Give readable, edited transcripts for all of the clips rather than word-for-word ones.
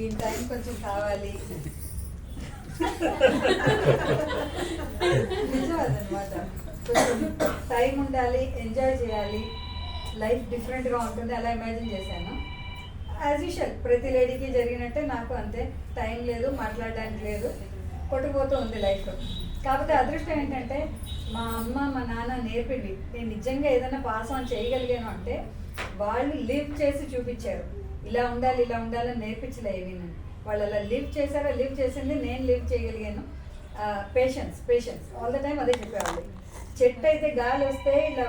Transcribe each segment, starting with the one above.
ఈ టైం కొంచెం కావాలి. నిజం అదనమాట. కొంచెం టైం ఉండాలి, ఎంజాయ్ చేయాలి, లైఫ్ డిఫరెంట్గా ఉంటుంది అలా ఇమాజిన్ చేశాను. యాజ్ యూజువల్ ప్రతి లేడీకి జరిగినట్టే నాకు అంతే, టైం లేదు, మాట్లాడడానికి లేదు, కొట్టుకుపోతూ ఉంది లైఫ్. కాకపోతే అదృష్టం ఏంటంటే మా అమ్మ మా నాన్న నేర్పింది. నేను నిజంగా ఏదైనా పాస్ ఆన్ చేయగలిగాను అంటే వాళ్ళు లివ్ చేసి చూపించారు. ఇలా ఉండాలి ఇలా ఉండాలని నేర్పించలే ఏవి నేను, వాళ్ళు అలా లివ్ చేశారో, లివ్ చేసింది నేను లివ్ చేయగలిగాను. Patience patience all the time అదే చెప్పేవాళ్ళు. చెట్టు అయితే గాలి వస్తే ఇలా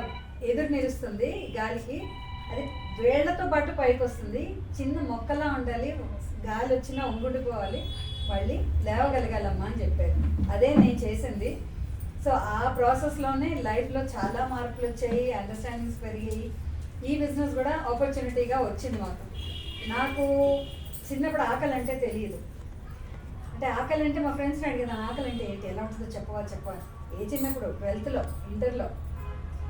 ఎదురు నిలుస్తుంది గాలికి, అది వేళ్లతో పాటు పైకి వస్తుంది. చిన్న మొక్కలా ఉండాలి, గాలి వచ్చినా ఉంగుండిపోవాలి, మళ్ళీ లేవగలగాలమ్మా అని చెప్పారు. అదే నేను చేసింది. సో ఆ ప్రాసెస్లోనే లైఫ్లో చాలా మార్పులు వచ్చాయి, అండర్స్టాండింగ్స్ పెరిగాయి. ఈ బిజినెస్ కూడా ఆపర్చునిటీగా వచ్చింది మాకు. నాకు చిన్నప్పుడు ఆకలి అంటే తెలియదు. అంటే ఆకలి అంటే మా ఫ్రెండ్స్ని అడిగేదాన్ని, ఆకలి అంటే ఏంటి, ఎలా ఉంటుందో చెప్పవాలి. ఏ చిన్నప్పుడు 12th ఇంటర్లో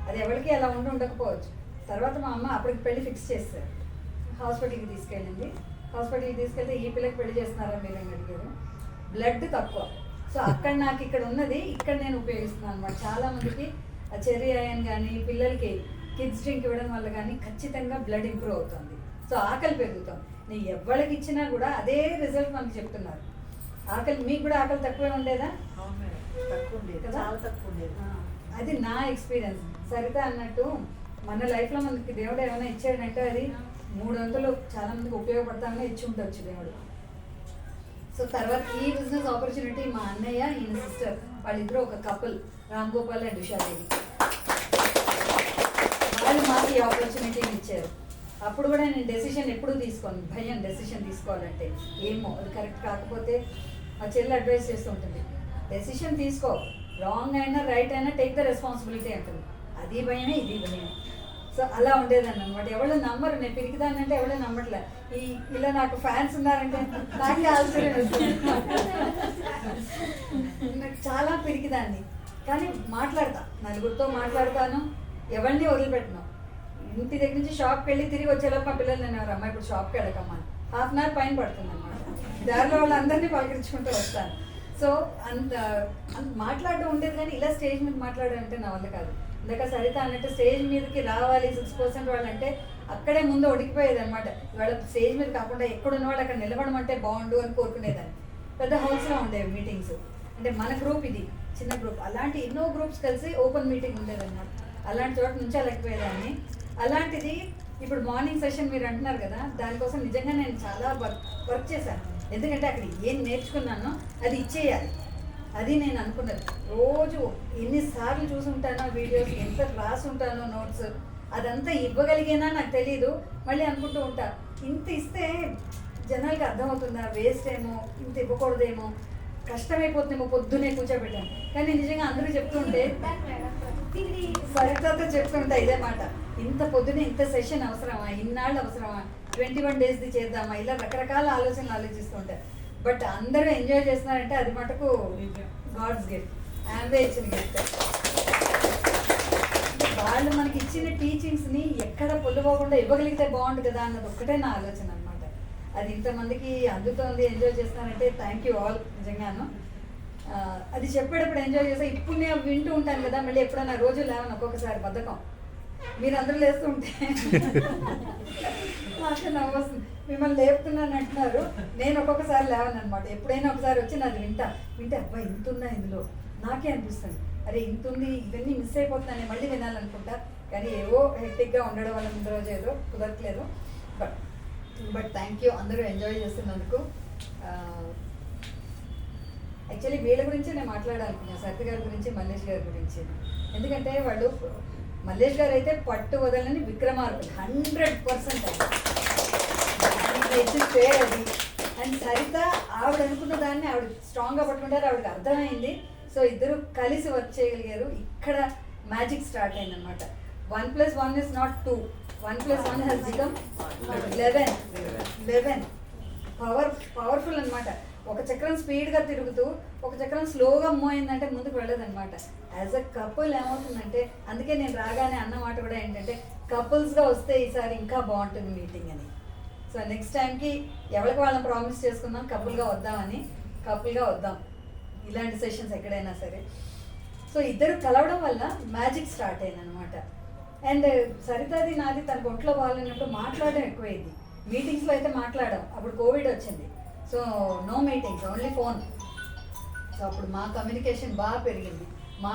అది ఎవరికి అలా ఉండకపోవచ్చు. తర్వాత మా అమ్మ అప్పటికి పెళ్లి ఫిక్స్ చేస్తారు, హాస్పిటల్కి తీసుకెళ్ళింది. హాస్పిటల్కి తీసుకెళ్తే ఈ పిల్లకి పెళ్లి చేస్తున్నారా మీరు అని అడిగారు. బ్లడ్ తక్కువ. సో అక్కడ నాకు ఇక్కడ ఉన్నది ఇక్కడ నేను ఉపయోగిస్తున్నాను అనమాట. చాలామందికి చెర్రీ అయన్ కానీ పిల్లలకి కిడ్స్ డ్రింక్ ఇవ్వడం వల్ల కానీ ఖచ్చితంగా బ్లడ్ ఇంప్రూవ్ అవుతుంది. సో ఆకలి పెరుగుతాం. నేను ఎవరికి ఇచ్చినా కూడా అదే రిజల్ట్ మనకు చెప్తున్నారు. ఆకలి మీకు కూడా ఆకలి తక్కువే ఉండేదా? తక్కువ ఉండేది, చాలా తక్కువ ఉండేది. అది నా ఎక్స్పీరియన్స్. సరిత అన్నట్టు మన లైఫ్లో మనకి దేవుడు ఏమైనా ఇచ్చాడంటే అది 300 చాలా మందికి ఉపయోగపడతామని ఇచ్చి ఉండొచ్చు దేవుడు. సో తర్వాత ఈ బిజినెస్ ఆపర్చునిటీ మా అన్నయ్య ఈయన సిస్టర్ వాళ్ళిద్దరూ ఒక కపుల్, రామ్ గోపాల్ అండ్ ఉషాదేవి, వాళ్ళు మాకు ఈ ఆపర్చునిటీని ఇచ్చారు. అప్పుడు కూడా నేను డెసిషన్ ఎప్పుడూ తీసుకోను, భయం డెసిషన్ తీసుకోవాలంటే. ఏమో అది కరెక్ట్ కాకపోతే మా చెల్లి అడ్వైస్ చేస్తూ ఉంటుంది, డెసిషన్ తీసుకో, రాంగ్ అయినా రైట్ అయినా టేక్ ద రెస్పాన్సిబిలిటీ అంటుంది. అది భయమే ఇది భయమే. సో అలా ఉండేదాన్ని అనమాట. ఎవరు నమ్మరు, నేను పిరికిదాన్ని అంటే ఎవరు నమ్మట్లే. ఇలా నాకు ఫ్యాన్స్ ఉన్నారంటే నాకే ఆశ్చర్యం వస్తుంది. నాకు చాలా పిరికిదాన్ని, కానీ మాట్లాడతా, నలుగురితో మాట్లాడతాను, ఎవరిని వదిలిపెట్టను. ఇంటి దగ్గర నుంచి షాప్కి వెళ్ళి తిరిగి వచ్చేలోపు మా పిల్లలు నేను ఎవరు అమ్మ ఇప్పుడు షాప్కి వెళ్ళకమ్మా, ½ అవర్ పైన పడుతుంది అనమాట. దారిలో వాళ్ళందరినీ పలకరించుకుంటూ వస్తాను. సో అంత మాట్లాడడం ఉండేది, కానీ ఇలా స్టేజ్ మీద మాట్లాడాలంటే నా వల్ల కాదు. ఇందాక సరిత అన్నట్టు స్టేజ్ మీదకి రావాలి 6% వాళ్ళంటే అక్కడే ముందు ఉడికిపోయేది అనమాట. ఇవాళ స్టేజ్ మీద కాకుండా ఎక్కడున్న వాళ్ళు అక్కడ నిలబడమంటే బాగుండు అని కోరుకునేదాన్ని. పెద్ద హౌస్లో ఉండేవి మీటింగ్స్. అంటే మన గ్రూప్ ఇది చిన్న గ్రూప్, అలాంటి ఎన్నో గ్రూప్స్ కలిసి ఓపెన్ మీటింగ్ ఉండేదన్నమాట. అలాంటి చోట నుంచి వెళ్ళకపోయేదాన్ని. అలాంటిది ఇప్పుడు మార్నింగ్ సెషన్ మీరు అంటున్నారు కదా, దానికోసం నిజంగా నేను చాలా వర్క్ చేశాను. ఎందుకంటే అక్కడ ఏం నేర్చుకున్నానో అది ఇచ్చేయాలి, అది నేను అనుకున్నది. రోజు ఎన్నిసార్లు చూసుంటానో వీడియోస్, ఎంత రాసి ఉంటానో నోట్స్, అదంతా ఇవ్వగలిగేనా నాకు తెలీదు. మళ్ళీ అనుకుంటూ ఉంటా, ఇంత ఇస్తే జనాలకి అర్థమవుతుందా, వేస్ట్ ఏమో, ఇంత ఇవ్వకూడదేమో, కష్టమైపోతుందేమో, పొద్దునే కూర్చోబెట్టాను. కానీ నిజంగా అందరూ చెప్తుంటే, సరితతో చెప్తుంటా ఇదే మాట, ఇంత పొద్దునే ఇంత సెషన్ అవసరమా, ఇన్నాళ్ళు అవసరమా, 21 daysది చేద్దామా, ఇలా రకరకాల ఆలోచనలు ఆలోచిస్తుంటారు. బట్ అందరూ ఎంజాయ్ చేస్తున్నారంటే అది మటుకు గాడ్స్ గిఫ్ట్, ఆమె ఇచ్చిన గిఫ్ట్. వాళ్ళు మనకి ఇచ్చిన టీచింగ్స్ని ఎక్కడ పొల్లుపోకుండా ఇవ్వగలిగితే బాగుండు కదా అన్నది ఒక్కటే నా ఆలోచన అనమాట. అది ఇంతమందికి అందుతోంది, ఎంజాయ్ చేస్తున్నారంటే థ్యాంక్ యూ ఆల్ నిజంగాను. అది చెప్పేటప్పుడు ఎంజాయ్ చేస్తే ఇప్పుడు నేను వింటూ ఉంటాను కదా, మళ్ళీ ఎప్పుడైనా రోజు లేవని ఒక్కొక్కసారి బద్ధకం, మీరు అందరూ లేస్తుంటే నాకు నవ్వొస్తుంది. మిమ్మల్ని లేపుతున్నాను అంటున్నారు, నేను ఒక్కొక్కసారి లేవను అనమాట. ఎప్పుడైనా ఒకసారి వచ్చి నాది వింటే అబ్బా ఇంత ఉందా ఇందులో, నాకే అనిపిస్తుంది అరే ఇంత ఉంది, ఇవన్నీ మిస్ అయిపోతున్నాను మళ్ళీ వినాలనుకుంటా. కానీ ఏవో హెక్టిక్గా ఉండడం వల్ల ముందు రోజు ఏదో కుదరట్లేదు. బట్ థ్యాంక్ యూ అందరూ ఎంజాయ్ చేస్తున్నందుకు. యాక్చువల్లీ వీళ్ళ గురించి నేను మాట్లాడాలనుకున్నాను, సరిత గారి గురించి, మల్లేష్ గారి గురించి. ఎందుకంటే వాళ్ళు, మల్లేష్ గారు అయితే పట్టు వదలని విక్రమార్కులు 100%. పేరు అది. అండ్ సరిత ఆవిడ అనుకున్న దాన్ని ఆవిడ స్ట్రాంగ్గా పట్టుకుంటారు, ఆవిడకి అర్థమైంది. సో ఇద్దరు కలిసి వర్క్ చేయగలిగారు. ఇక్కడ మ్యాజిక్ స్టార్ట్ అయిందనమాట. 1 + 1 is not 2, 1 + 1 has become 11. Powerful అనమాట. ఒక చక్రం స్పీడ్గా తిరుగుతూ ఒక చక్రం స్లోగా మూవ్ అయిందంటే ముందుకు వెళ్ళదన్నమాట. యాజ్ అ కపుల్ ఏమవుతుందంటే, అందుకే నేను రాగానే అన్నమాట కూడా ఏంటంటే కపుల్స్గా వస్తే ఈసారి ఇంకా బాగుంటుంది మీటింగ్ అని. సో నెక్స్ట్ టైంకి ఎవరికి వాళ్ళని ప్రామిస్ చేసుకుందాం కపుల్గా వద్దామని. కపుల్గా వద్దాం ఇలాంటి సెషన్స్ ఎక్కడైనా సరే. సో ఇద్దరు కలవడం వల్ల మ్యాజిక్ స్టార్ట్ అయింది అనమాట. అండ్ సరితది నాది తన ఒంట్లో బాగాలేనప్పుడు మాట్లాడడం ఎక్కువైంది. మీటింగ్స్లో అయితే మాట్లాడడం, అప్పుడు కోవిడ్ వచ్చింది. So no meetings, only phone. So అప్పుడు మా కమ్యూనికేషన్ బాగా పెరిగింది, మా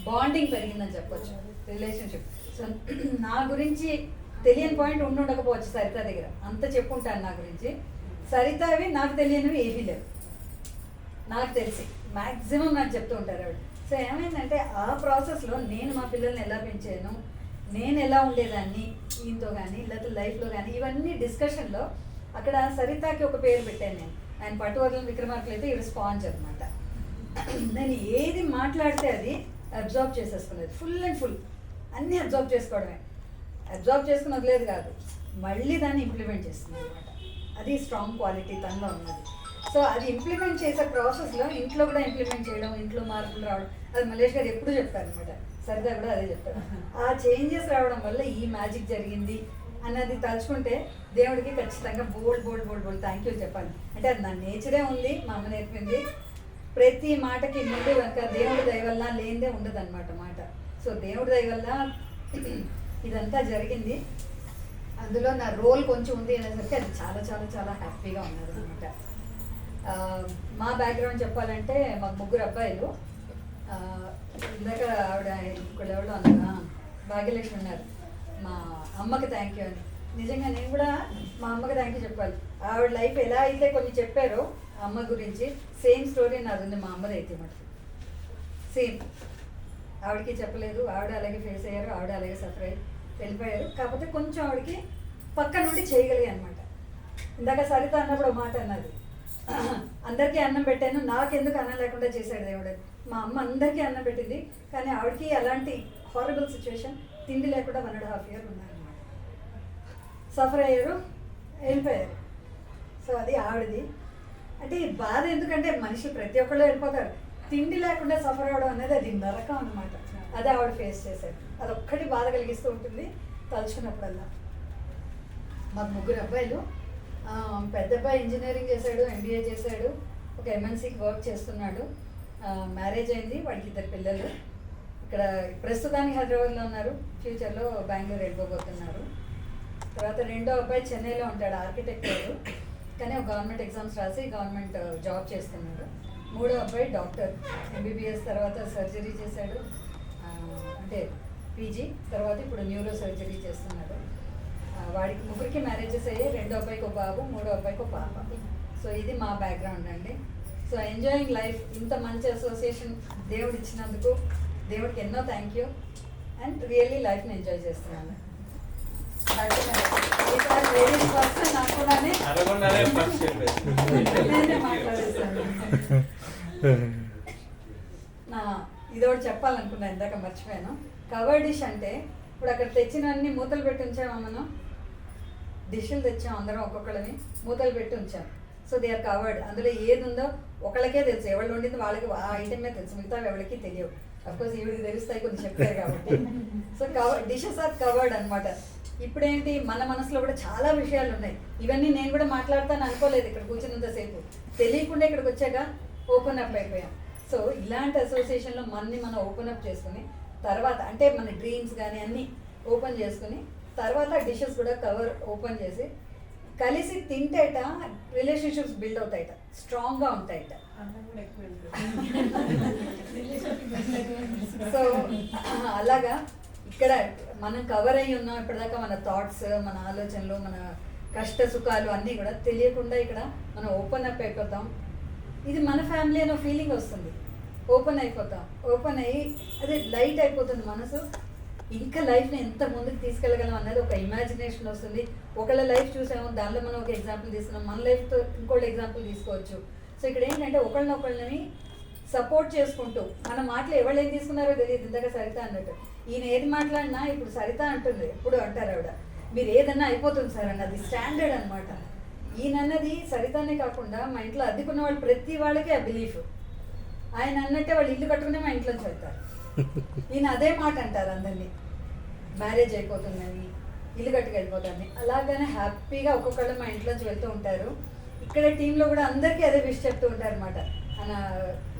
బాండింగ్ పెరిగిందని చెప్పొచ్చు, రిలేషన్షిప్. సో నా గురించి తెలియని పాయింట్ ఉండకపోవచ్చు సరిత దగ్గర, అంత చెప్పుంటాను నా గురించి. సరితవి నాకు తెలియనివి ఏమీ లేవు, నాకు తెలిసి మ్యాక్సిమం నాకు చెప్తూ ఉంటారు ఆవిడ. సో ఏమైందంటే ఆ ప్రాసెస్లో నేను మా పిల్లల్ని ఎలా పెంచాను, నేను ఎలా ఉండేదాన్ని ఈయనతో కానీ లేకపోతే లైఫ్లో కానీ, ఇవన్నీ డిస్కషన్లో అక్కడ సరితకి ఒక పేరు పెట్టాను నేను. ఆయన పట్టువర్లం విక్రమార్కులు అయితే ఈవిడ స్పాంజ్ అనమాట. నేను ఏది మాట్లాడితే అది అబ్జర్వ్ చేసేసుకునేది, ఫుల్ అండ్ ఫుల్ అన్నీ అబ్జర్వ్ చేసుకోవడమే. అబ్జర్వ్ చేసుకుని వదిలేదు కాదు, మళ్ళీ దాన్ని ఇంప్లిమెంట్ చేస్తుంది అనమాట. అది స్ట్రాంగ్ క్వాలిటీ తనలో ఉన్నది. సో అది ఇంప్లిమెంట్ చేసే ప్రాసెస్లో ఇంట్లో కూడా ఇంప్లిమెంట్ చేయడం, ఇంట్లో మార్పులు రావడం, అది మల్లేష్ గారు ఎప్పుడు చెప్తారు అనమాట. సరిదా కూడా అదే చెప్తారు. ఆ చేంజెస్ రావడం వల్ల ఈ మ్యాజిక్ జరిగింది అన్నది తలుచుకుంటే దేవుడికి ఖచ్చితంగా బోల్డ్ థ్యాంక్ యూ చెప్పాలి. అంటే అది నా నేచరే ఉంది, మా అమ్మ నేర్పింది. ప్రతి మాటకి ముందు వెనక దేవుడి దయ వల్ల లేనిదే ఉండదు అనమాట మాట. సో దేవుడి దయ వల్ల ఇదంతా జరిగింది. అందులో నా రోల్ కొంచెం ఉంది అనేసరికి అది చాలా చాలా చాలా హ్యాపీగా ఉన్నది అనమాట. మా బ్యాక్గ్రౌండ్ చెప్పాలంటే మాకు 3 అబ్బాయిలు. ఇందాక ఆవిడ ఇక్కడ ఎవడో అన్నా భాగ్యలక్ష్మి ఉన్నారు, మా అమ్మకి థ్యాంక్ యూ అని. నిజంగా నేను కూడా మా అమ్మకి థ్యాంక్ యూ చెప్పాలి. ఆవిడ లైఫ్ ఎలా అయితే కొన్ని చెప్పారో అమ్మ గురించి, సేమ్ స్టోరీ నాది ఉంది మా అమ్మది అయితే మటుకు సేమ్. ఆవిడకి చెప్పలేదు, ఆవిడ అలాగే ఫేస్ అయ్యారు, ఆవిడ అలాగే సఫర్ అయ్యి వెళ్ళిపోయారు. కాకపోతే కొంచెం ఆవిడకి పక్క నుండి చేయగలిగాయి అనమాట. ఇందాక సరిత అన్నప్పుడు ఒక మాట అన్నది, అందరికీ అన్నం పెట్టాను, నాకెందుకు అన్నం లేకుండా చేశాడు దేవుడు. మా అమ్మ అందరికీ అన్నం పెట్టింది, కానీ ఆవిడకి అలాంటి హారబుల్ సిచ్యువేషన్, తిండి లేకుండా 1.5 years ఉన్నారనమాట. సఫర్ అయ్యారు, వెళ్ళిపోయారు. సో అది ఆవిడది. అంటే ఈ బాధ ఎందుకంటే మనిషి ప్రతి ఒక్కళ్ళు వెళ్ళిపోతారు, తిండి లేకుండా సఫర్ అవ్వడం అనేది అది నరకం అనమాట. అదే ఆవిడ ఫేస్ చేశారు. అది ఒక్కటి బాధ కలిగిస్తూ ఉంటుంది తలుచుకున్నప్పుడల్లా. మాకు 3 అబ్బాయిలు. పెద్ద అబ్బాయి ఇంజనీరింగ్ చేశాడు, MBA చేశాడు, ఒక MNCకి వర్క్ చేస్తున్నాడు. మ్యారేజ్ అయింది, వాడికి 2 పిల్లలు. ఇక్కడ ప్రస్తుతానికి హైదరాబాద్లో ఉన్నారు, ఫ్యూచర్లో బెంగళూరు వెళ్ళిపోతున్నారు. తర్వాత రెండో అబ్బాయి చెన్నైలో ఉంటాడు, ఆర్కిటెక్చర్, కానీ ఒక గవర్నమెంట్ ఎగ్జామ్స్ రాసి గవర్నమెంట్ జాబ్ చేస్తున్నాడు. మూడో అబ్బాయి డాక్టర్, MBBS తర్వాత సర్జరీ చేశాడు, అంటే PG తర్వాత ఇప్పుడు న్యూరో సర్జరీ చేస్తున్నాడు. వాడికి 3కి మ్యారేజెస్ అయ్యాయి. రెండో అబ్బాయికి ఒక బాబు, మూడో అబ్బాయికి ఒక పాప. సో ఇది మా బ్యాక్గ్రౌండ్ అండి. సో ఎంజాయింగ్ లైఫ్, ఇంత మంచి అసోసియేషన్ దేవుడు ఇచ్చినందుకు దేవుడికి ఎన్నో థ్యాంక్ యూ. అండ్ రియల్లీ లైఫ్ని ఎంజాయ్ చేస్తున్నాను. లేడీస్ ఫస్ట్, నాకు కూడా నేనే మాట్లాడేస్తాను. ఇది ఒకటి చెప్పాలనుకున్నాను, ఇందాక మర్చిపోయాను. కవర్ డిష్ అంటే ఇప్పుడు అక్కడ తెచ్చినన్ని మూతలు పెట్టి ఉంచామా, మనం డిష్లు తెచ్చాం అందరం ఒక్కొక్కళ్ళని, మూతలు పెట్టి ఉంచాం. So they are covered. అందులో ఏది ఉందో ఒకళ్ళకే తెలుసు, ఎవరు వండింది వాళ్ళకి ఆ ఐటమే తెలుసు, మిగతా ఎవరికి తెలియవు. అఫ్కోర్స్ ఈవిడికి తెలుస్తాయి, కొన్ని చెప్పారు కాబట్టి. సో డిషెస్ ఆర్ కవర్డ్ అనమాట. ఇప్పుడేంటి, మన మనసులో కూడా చాలా విషయాలు ఉన్నాయి. ఇవన్నీ నేను కూడా మాట్లాడతాను అనుకోలేదు, ఇక్కడ కూర్చున్నంతసేపు తెలియకుండా ఇక్కడికి వచ్చాక ఓపెన్ అప్ అయిపోయాం. సో ఇలాంటి అసోసియేషన్లో మనం ఓపెన్ అప్ చేసుకుని తర్వాత, అంటే మన డ్రీమ్స్ కానీ అన్నీ ఓపెన్ చేసుకుని తర్వాత డిషెస్ కూడా కవర్ ఓపెన్ చేసి కలిసి తింటేట రిలేషన్షిప్స్ బిల్డ్ అవుతాయట, స్ట్రాంగ్గా ఉంటాయట. సో అలాగా ఇక్కడ మనం కవర్ అయ్యి ఉన్నాం ఇప్పటిదాకా. మన థాట్స్, మన ఆలోచనలు, మన కష్ట సుఖాలు అన్నీ కూడా తెలియకుండా ఇక్కడ మనం ఓపెన్ అప్ అయిపోతాం. ఇది మన ఫ్యామిలీ అనే ఫీలింగ్ వస్తుంది, ఓపెన్ అయిపోతాం. ఓపెన్ అయ్యి అదే లైట్ అయిపోతుంది మనసు. ఇంకా లైఫ్ని ఎంత ముందుకు తీసుకెళ్ళగలం అన్నది ఒక ఇమాజినేషన్ వస్తుంది. ఒకళ్ళ లైఫ్ చూసాము, దానిలో మనం ఒక ఎగ్జాంపుల్ తీసుకున్నాం, మన లైఫ్తో ఇంకోళ్ళ ఎగ్జాంపుల్ తీసుకోవచ్చు. సో ఇక్కడ ఏంటంటే ఒకళ్ళని సపోర్ట్ చేసుకుంటూ, మన మాటలు ఎవరు ఏం తీసుకున్నారో తెలియదు. ఇందాక సరిత అన్నట్టు, ఈయన ఏది మాట్లాడినా ఇప్పుడు సరిత అంటుంది, ఎప్పుడు అంటారు ఆవిడ, మీరు ఏదన్నా అయిపోతుంది సార్ అన్నది స్టాండర్డ్ అనమాట. ఈయన అన్నది సరితనే కాకుండా మా ఇంట్లో అద్దెకున్న వాళ్ళు ప్రతి వాళ్ళకి ఆ బిలీఫ్. ఆయన అన్నట్టే వాళ్ళు ఇల్లు కట్టుకునే మా ఇంట్లోంచి వెళ్తారు. ఈయన అదే మాట అంటారు అందరినీ, మ్యారేజ్ అయిపోతుందని, ఇల్లు కట్టుకు వెళ్ళిపోతాను. అలాగనే హ్యాపీగా ఒక్కొక్కళ్ళు మా ఇంట్లోంచి వెళ్తూ ఉంటారు. ఇక్కడ టీంలో కూడా అందరికీ అదే విష్ చెప్తూ ఉంటారు అనమాట.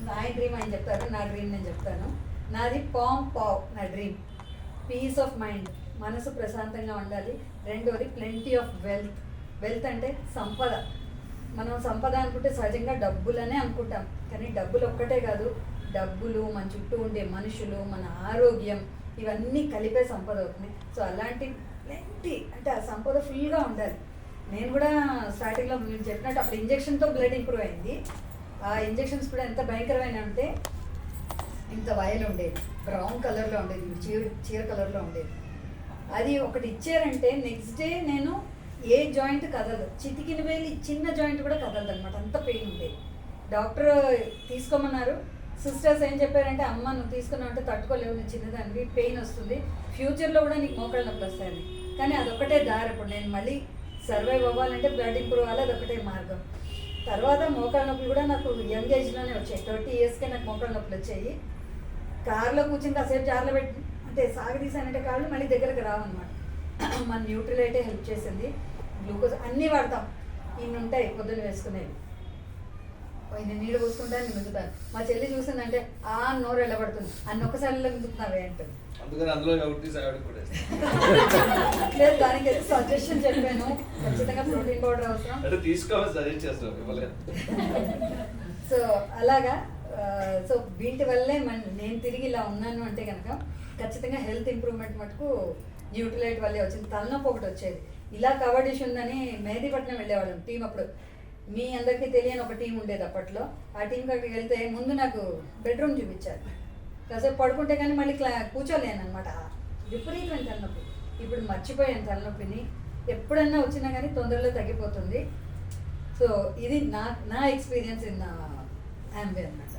నా డ్రీమ్ ఆయన చెప్తారు, నా డ్రీమ్ నేను చెప్తాను. నాది పావ్ నా డ్రీమ్. పీస్ ఆఫ్ మైండ్, మనసు ప్రశాంతంగా ఉండాలి. రెండోది ప్లెంటీ ఆఫ్ వెల్త్ అంటే సంపద. మనం సంపద అనుకుంటే సహజంగా డబ్బులనే అనుకుంటాం, కానీ డబ్బులు ఒక్కటే కాదు, డబ్బులు, మన చుట్టూ ఉండే మనుషులు, మన ఆరోగ్యం, ఇవన్నీ కలిపే సంపద అవుతుంది. సో అలాంటి ప్లెంటీ అంటే ఆ సంపద ఫుల్గా ఉండాలి. నేను కూడా స్టార్టింగ్లో మీరు చెప్పినట్టు అప్పుడు ఇంజెక్షన్తో బ్లడ్ ఇంప్రూవ్ అయింది. ఆ ఇంజెక్షన్స్ కూడా ఎంత భయంకరమైన అంటే ఇంత వైల్ ఉండేది, బ్రౌన్ కలర్లో ఉండేది, చీర కలర్లో ఉండేది. అది ఒకటి ఇచ్చారంటే నెక్స్ట్ డే నేను ఏ జాయింట్ కదలదు, చిటికిన వేలి చిన్న జాయింట్ కూడా కదలదు అనమాట, అంత పెయిన్ ఉండేది. డాక్టర్ తీసుకోమన్నారు. సిస్టర్స్ ఏం చెప్పారంటే, అమ్మ నువ్వు తీసుకున్నావు అంటే తట్టుకోలేవు, నేను చిన్నదానికి పెయిన్ వస్తుంది, ఫ్యూచర్లో కూడా నీకు మోకాళ్ళ నొప్పులు వస్తాయని. కానీ అదొకటే దారి. ఇప్పుడు నేను మళ్ళీ సర్వైవ్ అవ్వాలంటే బ్లడ్ ఇంప్రూవ్ అవ్వాలి, అదొకటే మార్గం. తర్వాత మోకాళ్ళ నొప్పులు కూడా నాకు యంగ్ ఏజ్లోనే వచ్చాయి. 30 yearsకే నాకు మోకాళ్ళ నొప్పులు వచ్చాయి. కార్లో కూర్చుని కాసేపు జార్లో పెట్టి అంటే సాగదీసానంటే కాళ్ళు మళ్ళీ దగ్గరకు రావన్నమాట. మన న్యూట్రిలైటే హెల్ప్ చేసింది. గ్లూకోజ్ అన్నీ వాడతాం, ఇన్ని ఉంటాయి పొద్దున్న వేసుకునేవి. ఇది నీళ్ళు పోసుకుంటాను, నేను మింగుతాను. మా చెల్లి చూసిందంటే నోరు వెళ్ళబడుతుంది, అన్ని ఒక్కసారిలో మింగుతున్నావే అంటుంది. లేదు, దానికి సజెషన్ చెప్పాను, ఖచ్చితంగా ప్రోటీన్ పౌడర్ అవసరం తీసుకోవాలి సజెస్ట్ చేస్తాను. సో అలాగా. సో వీటి వల్లే నేను తిరిగి ఇలా ఉన్నాను అంటే కనుక ఖచ్చితంగా హెల్త్ ఇంప్రూవ్మెంట్ మటుకు న్యూట్రిలైట్ వల్లే వచ్చింది. తలనొప్పి ఒకటి వచ్చేది, ఇలా కవర్ డిష్ ఉందని మెహదీపట్నం వెళ్ళేవాళ్ళం టీం. అప్పుడు మీ అందరికీ తెలియని ఒక టీం ఉండేది అప్పట్లో. ఆ టీం అక్కడికి వెళ్తే ముందు నాకు బెడ్రూమ్ చూపించారు. కాసేపు పడుకుంటే కానీ మళ్ళీ కూర్చోలేను అనమాట, విపరీతమైన తలనొప్పి. ఇప్పుడు మర్చిపోయాను తలనొప్పిని, ఎప్పుడన్నా వచ్చినా కానీ తొందరలో తగ్గిపోతుంది. సో ఇది నా ఎక్స్పీరియన్స్ ఇన్ ఆంబే అన్నమాట.